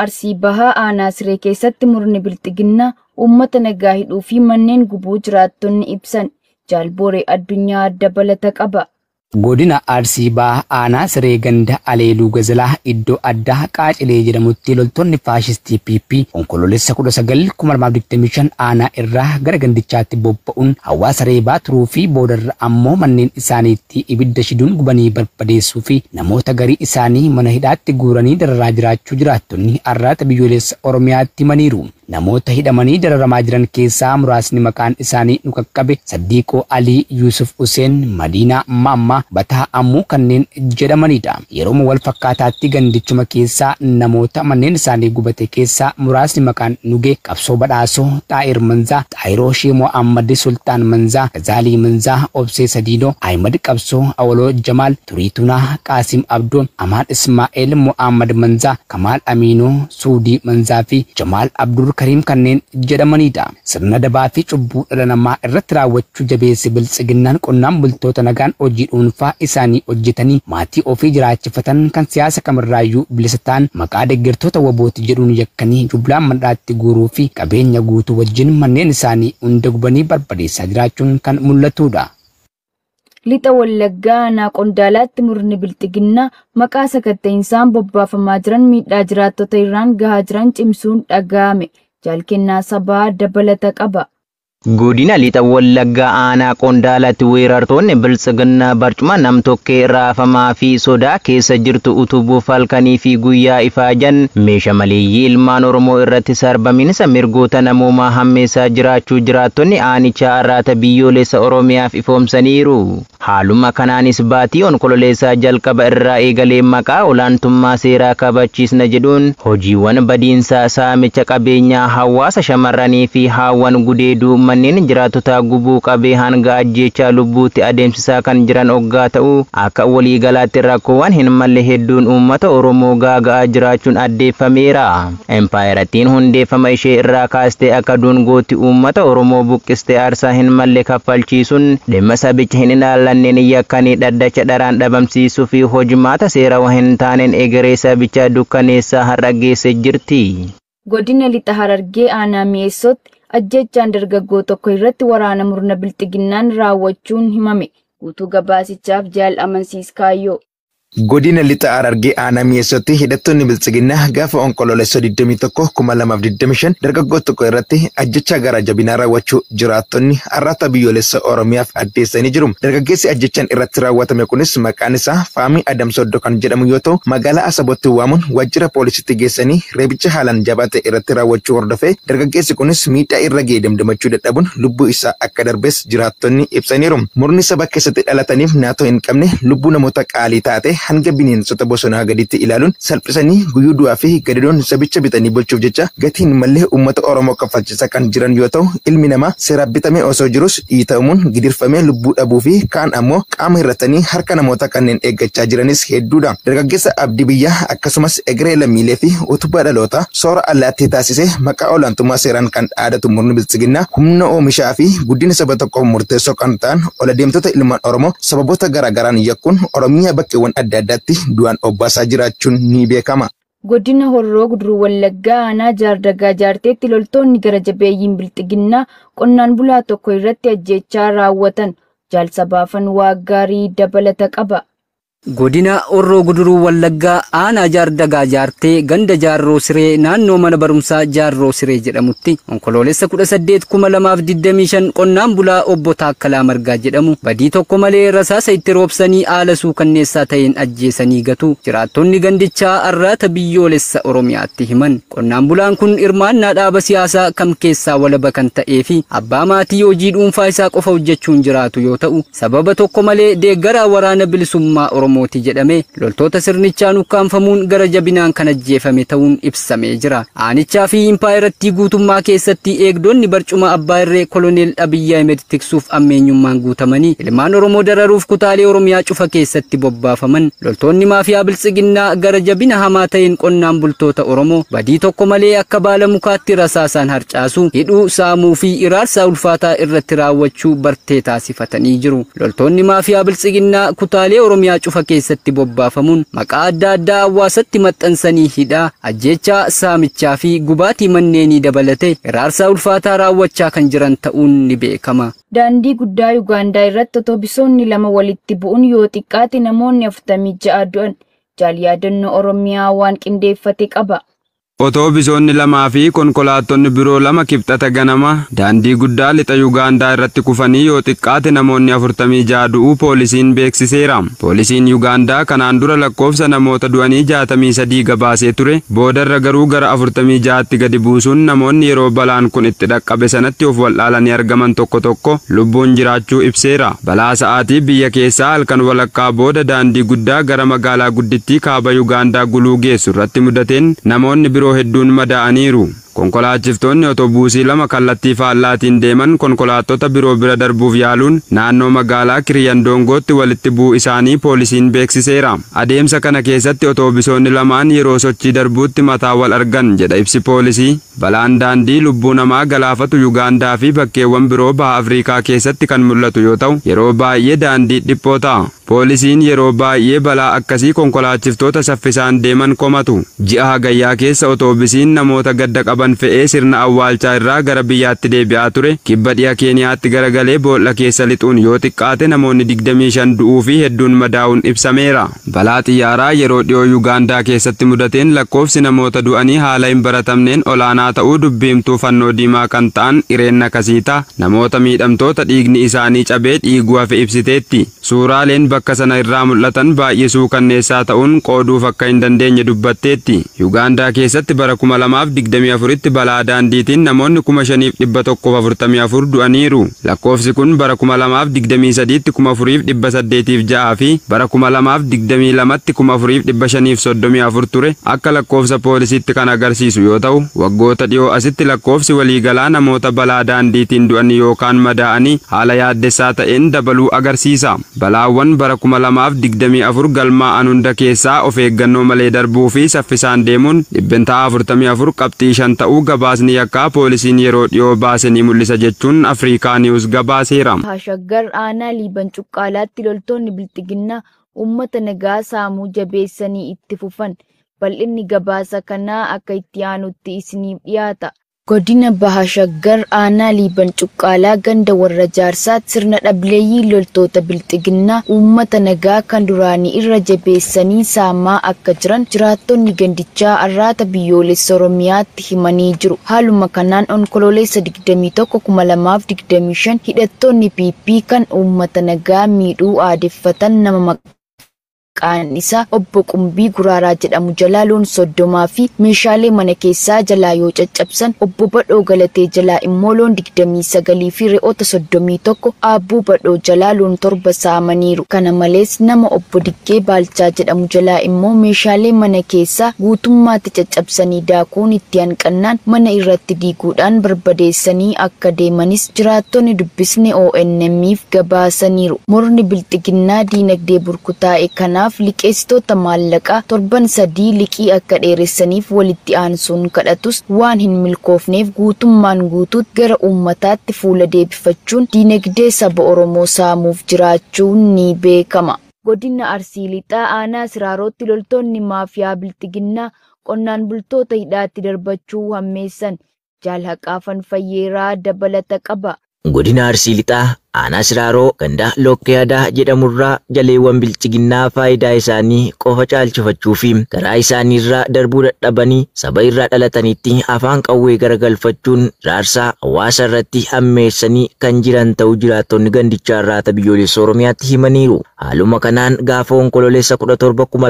Arsii Bahaa Aanaa Siree keessatti murni bilxiginnaa uummata nagaa hidhuu fi manneen gubuu jiraattonni ibsan. Jaalbooree Addunyaa dabalata qaba. Godina Arsii Bahaa Aanaa Siree ganda Aleeluu Gazalaa iddoo addaa Qaacilee jedhamutti loltoonni faashistii PP onkoloolessa 19/2025 aanaa irraa gara gandichaatti bobba'uun hawaasa reebaa turuu fi boodarra ammoo manneen isaaniitti ibidda shiduun gubanii barbadeessuu fi namoota garii isaanii mana hidhaatti guuranii dararaa jiraachuu jiraattonni arraata biyyoolessa Oromiyaatti himaniiru. Namoota hidhamanii dararamaa jiran keessaa muraasni maqaan isaanii nu qaqqabe Saddiiqoo Alii, Yusuf Huseen, Madiinaa Mammaa, Bataa Ammuu kanneen jedhamanidha. Yeroo wal fakkaataatti gandichuma keessaa namoota manneen isaanii gubate keessaa muraasni maqaan Nugee, Qabsoo Badhaasoo, Xaa'ir Manzaa, Xaayiroo Sheemoo Ahmad, Sultaan Manzaa, Gazaalii Manzaa, Obsee Sadiidoo, Ahmad Qabsoo, Awoloo Jamaal, Turiitunaa, Qaasim Abdoon, Amaan Ismaa'eel, Muhammad Manzaa, Kamaal Amiinoo, Suudii Manzaa fi Jamaal Abdur Kariim kanneen jedhamanidha. Sirna dabaa fi cubbuu dhala namaa irratti raawwachuu jabeesse biltsiginnaan qonnaan bultoota nagaan hojii dhuunfaa isaanii hojjetanii maatii ofii jiraachifatan kan siyaasa kamirraayyuu bilisa ta'an maqaa deeggartoota wabooti jedhuun yakkanii jublaan mandhaatti guuruu fi qabeenya guutuu wajjin manneen isaanii hunda gubanii barbadeessaa jiraachuun kan mul'atudha. Lixa Wallaggaa Aanaa Qondaalaatti murni bilxiginnaa maqaa sakatta'insaa bobbaafamaa jiran miidhaa jiraattota irraan gahaa jiran cimsuun dhaga'ame. Jaalkennaa Sabaa dabalata qaba. Godina Lixa Wallaggaa Aanaa Qondaalaatti weerartoonni biltsiginnaa barcuma nam-tokkee raafamaa fi sodaa keessa jirtu utubuuf halkanii fi guyyaa ifaajan meeshaa maleeyyii ilmaan Oromoo irratti sarbaminsa mirgoota namoomaa hammeessaa jiraachuu jiraattonni aanichaa arraata biyyoolessa Oromiyaaf ifoomsaniiru. Haaluma kanaanis baatii onkololeessaa jalqaba irraa eegalee maqaa olaantummaa seeraa kabachiisna jedhuun hojiiwwan badiinsaa saamicha qabeenyaa hawaasa shamarranii fi haawwan gudeeduu manneen jiraattota gubuu qabee hanga ajjeechaa lubbuutti adeemsisaa kan jiran oggaa ta'uu akka walii galaatti rakkoowwan hin malle hedduun uummata Oromoo gaaga'aa jiraachuun addeeffameera. Empaayerattiin hundeeffama ishee irraa kaastee akka dungootti uummata Oromoo buqqistee aarsaa hin malle kaffalchiisuun dhimma sabicha hin ilaallanneen yakkanii dhaddacha dharaan dhabamsiisuu fi hojimaata seerawaa hin taaneen egeree sabichaa dukkaneessaa har'a geesse jirti. Godina Lixa Harargee Aanaa Mi'eessootti ajjechaan dargaggoo tokko irratti waraana murna bilxiginnaan raawwachuun himame. Guutuu gabaasichaaf Jaal Amansiis Kaayyoo. Godina Lixa Harargee Aanaa Mi'eessootti hidhattoonni biltsiginnaa gaafa onkoloolessa 21/2025 dargaggoo tokko irratti ajjechaa gara jabinaa raawwachuu jiraattonni arraata biyyoolessa Oromiyaaf addeessanii jiru. Dargaggeessi ajjechaan irratti raawwatame kunis maqaan isaa Faamii Adam Soddo kan jedhamu yoo ta'u magaalaa Asabotti waamuun waajjira poolisiitti geessanii reebicha haalaan jabaate irratti raawwachuu hordofee dargaggeessi kunis miidhaa irra ga'ee damdamachuu dadhabuun lubbuu isaa akka darbees jiraattonni ibsaniiru. Murni saba keessatti dhalataniif naatoo hin qabne lubbuu namoota qaalii taate hanga bineensota bosonaa gaditti ilaaluun salphisanii guyyuu du'aa fi gadadoon sabicha bitanii bulchuuf jecha gatiin mallee uummata Oromoo kaffalchiisaa kan jiran yoo ta'u ilmi namaa seeraan bitamee osoo jirus dhiitamuun gidirfamee lubbuu dhabuu fi kaan ammoo qaama hir'atanii harka namoota kanneen eeggachaa jiranis hedduudha. Dargaggeessa abdii biyyaa akkasumas egeree lammiilee fi utubaa dhaloota soora allaattii taasisee maqaa olaantummaa seeraan kan dhaadatu murni biltsiginnaa humna oomishaa fi guddina saba tokkoof murteessoo kan ta'an ol adeemtota ilmaan Oromoo sababoota garaagaraan yakkuun Oromiyaa bakkeewwan adda addaatti du'aan obbaasaa jiraachuun ni beekama. Godina Horroo Guduruu Wallaggaa Aanaa Jaardagaa Jaarteetti loltoonni gara jabeeyyiin bilxiginnaa qonnaan bulaa tokko irratti ajjechaa raawwatan. Jaal Sabaafan Waaggaarii dabalata qaba. Godina Horroo Guduruu Wallaggaa Aanaa Jaardagaa Jaartee ganda Jaarroo Siree naannoo mana barumsaa Jaarroo Siree jedhamutti onkoloolessa 18/2025 qonnaan bulaa obbo Taakkalaa Margaa jedhamu badii tokko malee rasaasa itti roobsanii haala suukanneessaa ta'een ajjeesanii gatu jiraattonni gandichaa arraata biyyoolessa Oromiyaatti himan. Qonnaan bulaan kun hirmaannaa dhaaba siyaasaa kam keessaa walaba kan ta'ee fi abbaa maatii hojii dhuunfaa isaa qofa hojjechuun jiraatu yoo ta'u sababa tokko malee deeggaraa waraana bilisummaa Oromoo mooti jedhame loltoota sirnichaan ukkaanfamuun gara jabinaan kan ajjeefame ta'uun ibsamee jira. Aanichaa fi impaayerattii guutummaa keessatti eegdonni barcuma abbaa irree koloneel Abiyyi Ahmed tiksuuf ammeenyummaan guutamanii ilmaan Oromoo dararuuf kutaalee Oromiyaa cufa keessatti bobbaafaman loltoonni maafiyaa biltsiginnaa gara jabina hamaa ta'een qonnaan bultoota Oromoo badii tokko malee akka baala mukaatti rasaasaan harcaasu hidhuu saamuu fi iraarsaa ulfaataa irratti raawwachuu bartee taasifatanii jiru. Loltoonni maafiyaa biltsiginnaa kutaalee Oromiyaa cufa keessatti bobbaafamuun maqaa adda addaa hawaasatti maxxansanii hidhaa, ajjeechaa, saamichaa fi gubaatii manneenii dabalate hiraarsaa ulfaataa raawwachaa kan jiran ta'uun ni beekama. Daandii guddaa Yuugaandaa irratti otoobisoonni lama walitti bu'uun yoo xiqqaate namoonni 46 du'an. Jaal yaadannoo Oromiyaa waan qindeeffate qaba. Otoobisoonni lamaa fi konkolaattonni biroo lama kibxata ganama daandii guddaa lixa Yuugaandaa irratti kufanii yoo xiqqaate namoonni 46 du'uu poolisiin beeksiseera. Poolisiin Yuugaandaa kanaan dura lakkoofsa namoota du'anii 63 gabaasee ture. Boodarra garuu gara 46tti gadi buusuun namoonni yeroo balaan kun itti dhaqqabe sanatti of wal'aalanii argaman tokko tokko lubbuun jiraachuu ibseera. Balaa sa'aatii biyya keessaa halkan walakkaa booda daandii guddaa gara magaalaa guddittii kaaba Yuugaandaa Guluu geessu irratti mudateen namoonni biroo hedduun madaa'aniiru. Konkolaachiftoonni otoobuusii lama kallattii faallaatiin deeman konkolaattota biroo bira darbuuf yaaluun naannoo magaalaa Kiriyaandoongootti walitti bu'uu isaanii poolisiin beeksiseera. Adeemsa kana keessatti otoobisoonni lamaan yeroo sochii darbuutti mataa wal argan jedha ibsi poolisii. Balaan daandii lubbuu namaa galaafatu Yuugaandaa fi bakkeewwan biroo baha Afrikaa keessatti kan mul'atu yoo ta'u yeroo baay'ee daandii dhiphoo ta'a. Poolisiin yeroo baay'ee balaa akkasii konkolaachiftoota saffisaan deeman komatu. Ji'a hagayyaa keessa otoobisiin namoota gadda qaban fe'ee sirna awwaalchaa irraa gara biyyaatti deebi'aa ture. Kibba dhiya Keeniyaatti garagalee boolla keessa lixuun yoo xiqqaate namoonni 25 du'uu fi hedduun madaa'uun ibsameera. Balaa xiyyaaraa yeroo dhiyoo Yuugaandaa keessatti mudateen lakkoofsi namoota du'anii haala hin baratamneen olaanaa ta'uu dubbiimtuu fannoo diimaa kan ta'an Ireen Nakasiitaa namoota miidhamtoota dhiigni isaanii cabee dhiiguu hafe ibsiteetti. Suuraaleen bakka sana irraa mul'atan baay'ee suukanneessaa ta'uun qooduuf akka hin dandeenye dubbatteetti. Yuugaandaa keessatti bara 2024tti balaa daandiitiin namoonni 5,144 du'aniiru. Lakkoofsi kun bara 2023tti 4,806 fi bara 2022tti 4,534 ture akka lakkoofsa poolisiitti kan agarsiisu yoo ta'u waggoota dhiyoo asitti lakkoofsi waliigalaa namoota balaa daandiitiin du'anii yookaan madaa'anii haala yaaddessaa ta'een dabaluu agarsiisa. Balaawwan bara 2024 galmaa'an hunda keessaa of eeggannoo malee darbuu fi saffisaan deemuun 44 qabxii 5 ta'uu gabaasni yakkaa poolisiin yeroo dhiyoo baase ni mul'isa jechuun Afrikaa Niwus gabaaseera. Shaggar aanaa Liiban Cuqqaalaatti loltoonni Bilxiginnaa uummata nagaa saamuu jabeessanii itti fufan. Bal'inni gabaasa kanaa akka itti aanutti isiniif dhiyaata. Godina Baha Shaggar aanaa Liiban Cuqqaalaa ganda warra jaarsaatti sirna dhableeyyii loltoota Bilxiginnaa uummata nagaa kan duraanii irra jabeessanii saamaa akka jiran jiraattonni gandichaa arraata biyyoolessa Oromiyaatti himanii jiru. Haaluma kanaan onkololeessa 21/2025 hidhattoonni PP kan uummata nagaa miidhuu aadeffatan nama maqaan isaa obbo Qumbii Guraaraa jedhamu jalaaluun 30 fi meeshaalee mana keessaa jalaa yoo caccabsan obbo Badhoo Galatee jalaa immoo loon 29 fi re'oota 31 Aabbuu Badhoo jalaaluun 7 saamaniiru. Kana malees nama obbo Diggee Baalchaa jedhamu jalaa immoo meeshaalee mana keessaa guutummaatti caccabsanii daakuun itti hanqannaan mana irratti diiguudhaan barbadeessanii akka deemanis jiraattonni dubbisne ONM'if gabaasaniiru. Murni Bilxiginnaa diinagdee burkutaa'e kana liqeessitoota maallaqaa 7 liqii akka dheeressaniif walitti aansuun kadhatus waan hin milkoofneef guutummaan guutuutti gara uummataatti fuula deebifachuun diinagdee saba Oromoo saamuuf jiraachuun ni beekama. Godina Arsii Lixaa aanaa Siraarootti loltoonni maafiyaa Bilxiginnaa qonnaan bultoota hidhaatti darbachuu hammeessan. Jaalhaqaafan Fayyeeraa dabalata qaba. Godina Arsii Lixaa aanaa Siraaroo ganda Lokkeedaa jedhamurraa jaleewwan Bilxiginnaa faayidaa isaanii qofa caalchifachuu fi garaa isaanii irraa darbuu dadhabanii saba irraa dhalatanitti afaan qawwee garagalfachuun raarsaa hawaasa irratti hammeessanii kan jiran ta'uu jiraattonni gandichaa irraata biyyoolessa Oromiyaatti himaniiru. Haaluma kanaan gaafa onkololeessa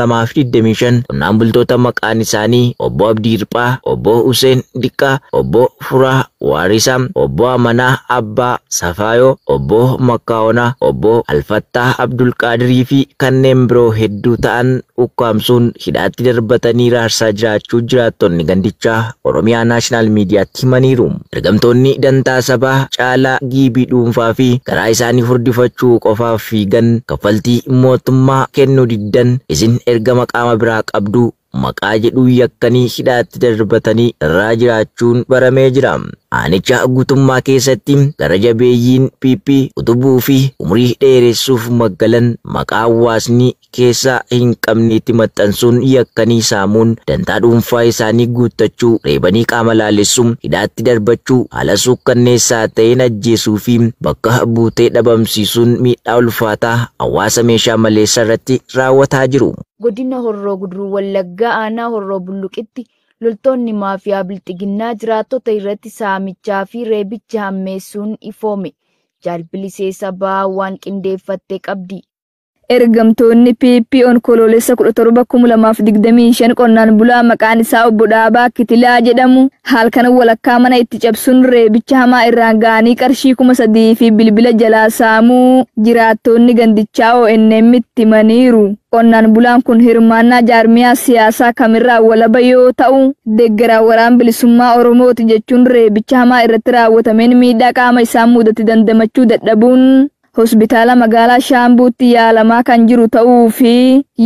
17/2025 qonnaan bultoota maqaan isaanii obbo Abdii Hirphaa, obbo Huseen Diqqaa, obbo Furaa Waarisaa, obbo Amanaa Abbaa Safaayoo, obbo Makkaawonaa, obbo Alfattaa Abdul Qaadirii fi kanneen biroo hedduu ta'an ukkaamsuun hidhaatti darbatanii raarsaa jiraachuu jiraattonni gandichaa Oromiyaa Naashinaal Miidiyaatti himaniiru. Ergamtoonni dantaa sabaa caalaa giibii dhuunfaa fi garaa isaanii furdifachuu qofaaf fiigan kaffaltii mootummaa kennuu diddan isin ergama qaama biraa qabdu maqaa jedhu yakkanii hidhaatti darbatanii irraa jiraachuun baramee jira. Aanicha guutummaa keessatti gara jabeeyyiin PP utubuu fi umrii dheeressuuf maggalan maqaa hawaasni keessa hin qabneetti maxxansuun yakkanii saamuun dantaa dhuunfaa isaanii guuttachuu reebanii qaama laalessuu hidhaatti darbachuu haala suukkanneessaa ta'een ajjeesuu fi bakka buutee dhabamsiisuun miidhaa ulfaataa hawaasa meeshaa maleessa irratti raawwataa jiru. Godina Horroo Guduruu Wallaggaa aanaa Horroo Bulluqitti loltoonni maafiyaa bilxiginnaa jiraattota irratti saamichaa fi reebicha hammeessuun ifoome. Jaalbilisee sabaa waan qindeeffattee qabdi. Ergamtoonni PP onkoloolessa 17/2025 qonnaan bulaa maqaan isaa Obbo Dhaabaa Kitilaa jedhamu halkan walakkaa mana itti cabsuun reebicha hamaa irraan ga'anii qarshii 3,000 fi bilbila jalaa saamuu jiraattonni gandichaa ONM itti himaniiru. Qonnaan bulaan kun hirmaannaa jaarmiyaa siyaasaa kamirraa walaba yoo ta'u deeggaraa waraan bilisummaa Oromooti jechuun reebicha hamaa irratti raawwatameen miidhaa qaama isaa mudate dandamachuu dadhabuun hospitaala magaalaa Shaambuutti yaalamaa kan jiru ta'uu fi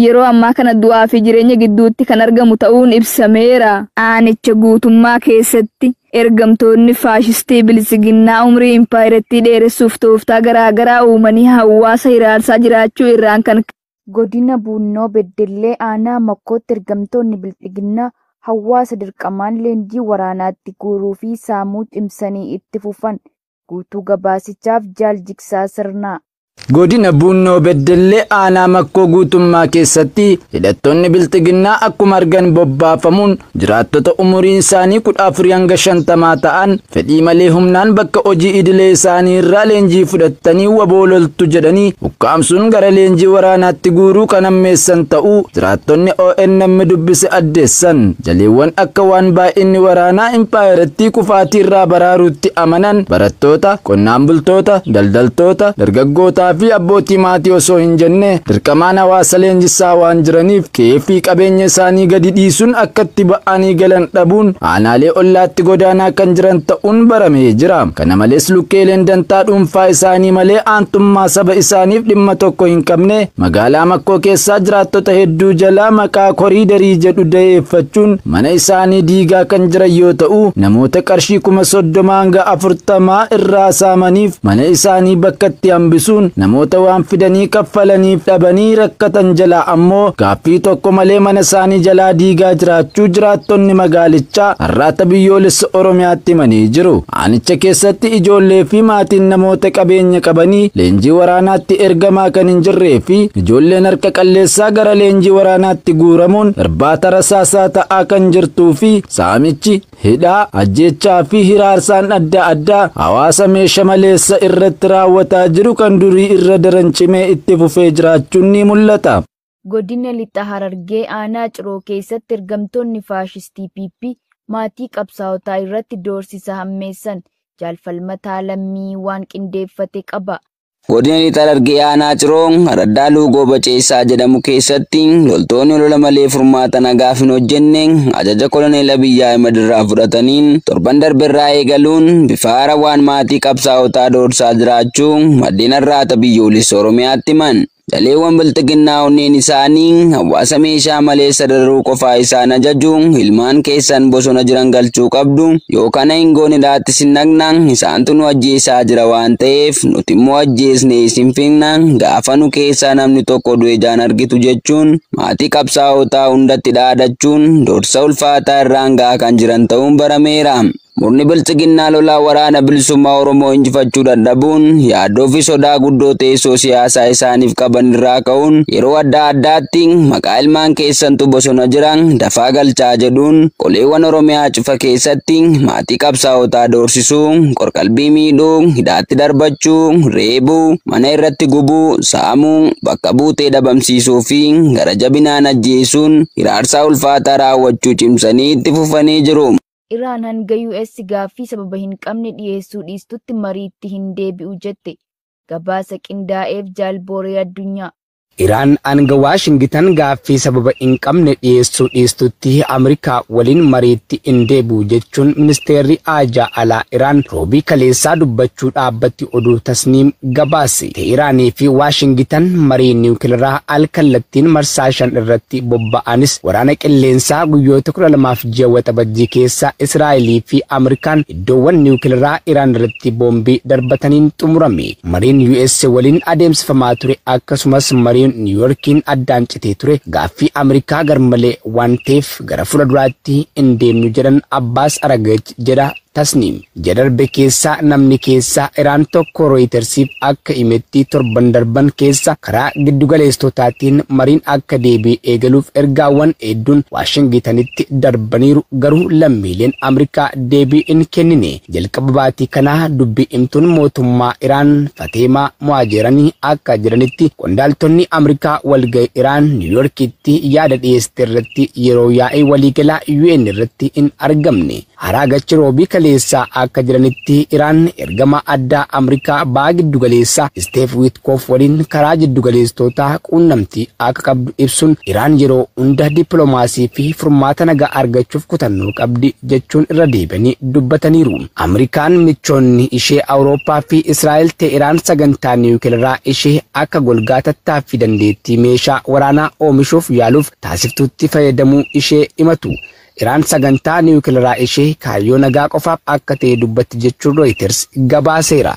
yeroo ammaa kana du'aa fi jireenya gidduutti kan argamu ta'uun ibsameera. Aanicha guutummaa keessatti ergamtoonni faashistii bilisiginnaa umrii impaayirettii dheeressuuf tooftaa garaagaraa uumanii hawaasa hiraarsaa jiraachuu irraan kan godina Buunnoo Beddellee aanaa Makkootti ergamtoonni bilisiginnaa hawaasa dirqamaan leenjii waraanaatti guuruu fi saamuu cimsanii itti fufan. Guutuu gabaasichaaf Jaaljiksaa Sirnaa. Godina Buunnoo Beddellee aanaa Makkoo guutummaa keessatti hidhattoonni bilxiginnaa akkuma argan bobbaafamuun jiraattota umuriin isaanii 14 hanga 50 ta'an fedhii malee humnaan bakka hojii idilee isaanii irraa leenjii fudhatanii waboo loltu jedhanii ukkaamsuun gara leenjii waraanaatti guuruu kan hammeessan ta'uu jiraattonni ONM dubbise addeessan. Jaleewwan akka waan baay'inni waraanaa impaayirettii kufaatii irraa baraaruutti amanan barattoota, qonnaan bultoota, daldaltoota, dargaggoota fi abbootii maatii osoo hin jenne dirqamaan hawaasa leenjisaa waan jiraniif qe'ee qabeenya isaanii gadi dhiisuun akkatti ba'anii galan dhabuun aanaalee ollaatti godaanaa kan jiran ta'uun baramee jira. Kana malees lukkeeleen dantaa dhuunfaa isaanii malee aantummaa saba isaaniif dhimma tokko hin qabne magaalaa Makkoo keessaa jiraattota hedduu jalaa maqaa koriidarii jedhu da'eeffachuun mana isaanii diigaa kan jiran yoo ta'u namoota qarshii 30,000 hanga 40 irraa saamaniif mana isaanii bakkatti hambisuun namoota waan fidanii kaffalaniif dhabanii rakkatan jalaa ammoo gaaffii tokko malee mana isaanii jalaa diigaa jiraachuu jiraattonni magaalichaa har'aata biyyoolessa Oromiyaatti himanii jiru. Aanicha keessatti ijoollee fi maatiin namoota qabeenya qabanii leenjii waraanaatti ergamaa kan hin jirree fi ijoolleen harka qalleessaa gara leenjii waraanaatti guuramuun irbaata rasaasaa ta'aa kan jirtuu fi saamichi hidhaa ajjeechaa fi hiraarsaan adda addaa hawaasa meeshaa maleessa irratti raawwataa jiru kan durii irra daran cimee itti fufee jiraachuun ni mul'ata. Godina Lixa Harargee aanaa Ciroo keessatti ergamtoonni faashistii PP maatii qabsaa'otaa irratti doorsisa hammeessan. Jaalfalmataa Lammii waan qindeeffate qaba. Godina Lixa Harargee aanaa Ciroo Araddaa Luugoo Baceessaa jedhamu keessatti loltoonni lola malee furmaata nagaaf hin hojjenne ajaja koloneel Abiyyi Ahmed irraa fudhataniin torban darberraa eegaluun bifa haarawaan maatii qabsaa'otaa doorsaa jiraachuu maddeen har'aata biyyoolessa Oromiyaatti himan. Jaleewwan bilxiginnaa onneen isaanii hawaasa meeshaa maleessa dararuu qofaa isaan ajaju ilmaan keessan bosona jiran galchuu qabdu yookaan hin gooniidhaatti sinnaqna isaantu nu ajjeesaa jira waan ta'eef nuti immoo ajjeesnee isin fiigna gaafa nu keessaa namni tokko du'e ijaan argitu jechuun maatii qabsaa'otaa hundatti dhaadachuun doorsa ulfaataa irraan gahaa kan jiran ta'uun barameera. Murni bilxiginnaa lolaa waraana bilisummaa Oromoo injifachuu dadhabuun yaaddoo fi sodaa guddoo teessoo siyaasaa isaaniif qaban irraa ka'uun yeroo adda addaatti maqaa ilmaan keessantu bosona jiran dafaa galchaa jedhuun qoleewwan Oromiyaa cufa keessatti maatii qabsaa'otaa doorsisuu, qorqalbii miidhuu, hidhaatti darbachuu, reebuu, mana irratti gubuu, saamuu, bakka buutee dhabamsiisuu fi gara jabinaan ajjeesuun hiraarsaa ulfaataa raawwachuu cimsanii itti fufanii jiru. Iraan hanga US gaaffii sababa hin qabne dhiyeessuu dhiistutti mariitti hin deebi'u jette. Gabaasa qindaa'eef Jaalbooree Addunyaa. Iraan hanga Waashingitan gaaffii sababa hin qabne dhiyeessuu dhiistutti Ameerikaa waliin mariitti hin deebi'u jechuun ministeerri haajaa alaa Iraan roobii kaleessaa dubbachuu dhaabbatti oduu Tasniim gabaase. Teeraanii fi Waashingitan marii niwukilaraa alkallattiin marsaa 5 irratti bobba'anis waraana qilleensaa guyyoota 12 ji'a waxabajjii keessa Israa'elii fi Ameerikaan iddoowwan niwukilaraa Iraan irratti boombii darbataniin xumurame. Mariin US waliin adeemsifamaa ture akkasumas mariin New Yorkiin addaan citee ture gaaffii Ameerikaa garmalee waan ta'eef gara fuulduraatti hin deemnu jedhan Abbaas Aragach jedha Tasniim. Jadarbe keessa namni keessa Iraan tokko Rooyitersiif akka himetti torban darban keessa karaa giddugaleessotaatiin mariin akka deebi'ee eegaluuf ergaawwan hedduun Waashingitanitti darbaniiru garuu lammiileen Ameerikaa deebii hin kennine. Jalqaba baatii kanaa dubbii himtuun mootummaa Iraan Fateemaa Muhaajeranii akka jedhanitti qondaaltonni Ameerikaa walga'ii Iraan New Yorkitti yaada dhiyeessite irratti yeroo yaa'ii waliigalaa UN irratti hin argamne. Aragach roobii kaleessaa akka jedhanitti Iraan ergama addaa Ameerikaa ba'aa giddugaleessaa Steve Witkoff waliin karaa giddugaleessitootaa quunnamtii akka qabdu ibsuun Iraan yeroo hunda dippiloomaasii fi furmaata nagaa argachuuf kutannoo qabdi jechuun irra deebi'anii dubbataniiru. Ameerikaan michoonni ishee Awurooppaa fi Israa'el Teheraan sagantaa niwukilaraa ishee akka golgaa tattaaffii dandeettii meeshaa waraanaa oomishuuf yaaluuf taasiftutti fayyadamuu ishee himatu. Iraan sagantaa niwukilaraa ishee kaayyoo nagaa qofaaf akka ta'e dubbatti jechuun Reuters gabaaseera.